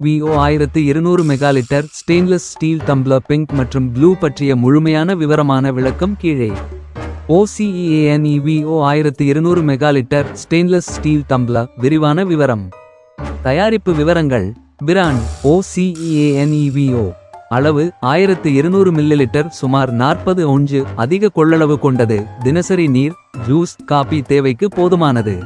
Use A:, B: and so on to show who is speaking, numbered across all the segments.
A: VO 1200 megalitre stainless steel tumbler pink மற்றும் blue பற்றிய முழுமையான விவரமான விளக்கம் கீழே. OCEANE VO 1200 megalitre stainless steel tumbler விரிவான விவரம். தயாரிப்பு விவரங்கள். Brand OCEANE VO. அளவு 1200 மில்லிலிட்டர் சுமார் 40 ஒன்ஸ். அதிக கொள்ளளவு கொண்டது. தினசரி நீர், ஜூஸ், காபி தேவைக்கு போதுமானது.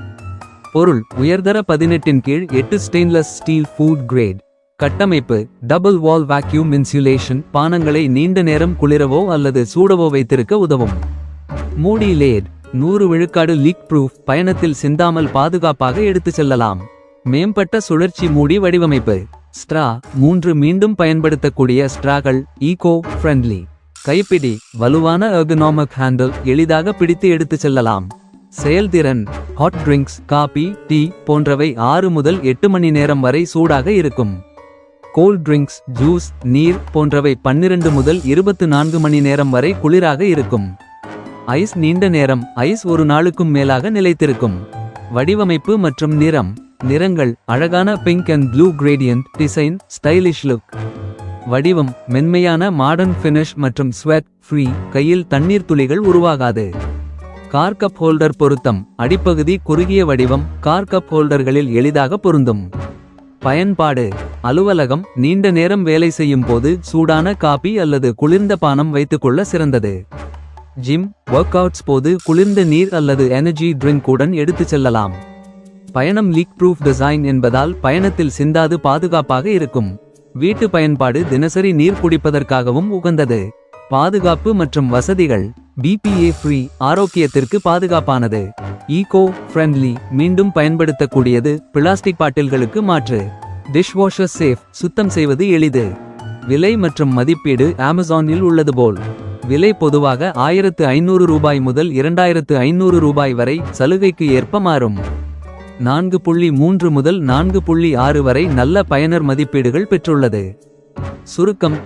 A: பொருள் உயர்தர 18 கீழ் 8 ஸ்டெயின்லெஸ் ஸ்டீல் ஃபுட் கிரேட். கட்டமைப்பு டபுள் வால் வாக்யூம் இன்சுலேஷன். பானங்களை நீண்ட நேரம் குளிரவோ அல்லது சூடவோ வைத்திருக்க உதவும். மூடி லேட் 100 விழுக்காடு லீக் ப்ரூஃப். பயணத்தில் சிந்தாமல் பாதுகாப்பாக எடுத்துச் செல்லலாம். மேம்பட்ட சுழற்சி மூடி வடிவமைப்பு. ஸ்ட்ரா 3 மீண்டும் பயன்படுத்தக்கூடிய ஸ்ட்ராகள். Eco friendly. கைப்பிடி வலுவான எர்கனாமிக் ஹேண்டில். எளிதாக பிடித்து எடுத்துச் செல்லலாம். செயல்திறன் ஹாட் ட்ரிங்க்ஸ், காபி, டீ போன்றவை 6 முதல் 8 மணி நேரம் வரை சூடாக இருக்கும். கோல்ட் ட்ரிங்க்ஸ், ஜூஸ், நீர் போன்றவை 12 முதல் 24 மணி நேரம் வரை குளிராக இருக்கும். ஐஸ் நீண்ட நேரம். ஐஸ் ஒரு நாளுக்கும் மேலாக நிலைத்திருக்கும். வடிவமைப்பு மற்றும் நிறம். நிறங்கள் அழகான pink and blue gradient. Design stylish look. வடிவம் மென்மையான மாடர்ன் ஃபினிஷ் மற்றும் ஸ்வெட் ஃப்ரீ. கையில் தண்ணீர் துளிகள் உருவாகாது. கார் கப் ஹோல்டர் பொருத்தம். அடிப்பகுதி குறுகிய வடிவம். கார் கப் ஹோல்டர்களில் எளிதாக பொருந்தும். பயன்பாடு அலுவலகம். நீண்ட நேரம் வேலை செய்யும் போது சூடான காபி அல்லது குளிர்ந்த பானம் வைத்துக்கொள்ள சிறந்தது. ஜிம் ஒர்க் அவுட்ஸ் போது குளிர்ந்த நீர் அல்லது எனர்ஜி ட்ரிங்க் உடன் எடுத்துச் செல்லலாம். பயணம் லீக் ப்ரூஃப் டிசைன் என்பதால் பயணத்தில் சிந்தாது பாதுகாப்பாக இருக்கும். வீட்டு பயன்பாடு தினசரி நீர் குடிப்பதற்காகவும் உகந்தது. பாதுகாப்பு மற்றும் வசதிகள். BPA free. ஆரோக்கியத்திற்கு பாதுகாப்பானது. Eco friendly. மீண்டும் பயன்படுத்தக்கூடியது. பிளாஸ்டிக் பாட்டில்களுக்கு மாற்று. Dishwasher safe. சுத்தம் செய்வது எளிது. விலை மற்றும் மதிப்பீடு அமேசானில் உள்ளது போல். விலை பொதுவாக 1500 ரூபாய் முதல் 2500 ரூபாய் வரை. சலுகைக்கு ஏற்ப மாறும். 4.3 முதல் 4.6 வரை நல்ல பயனர் மதிப்பீடுகள் பெற்றுள்ளது. சுருக்கம்.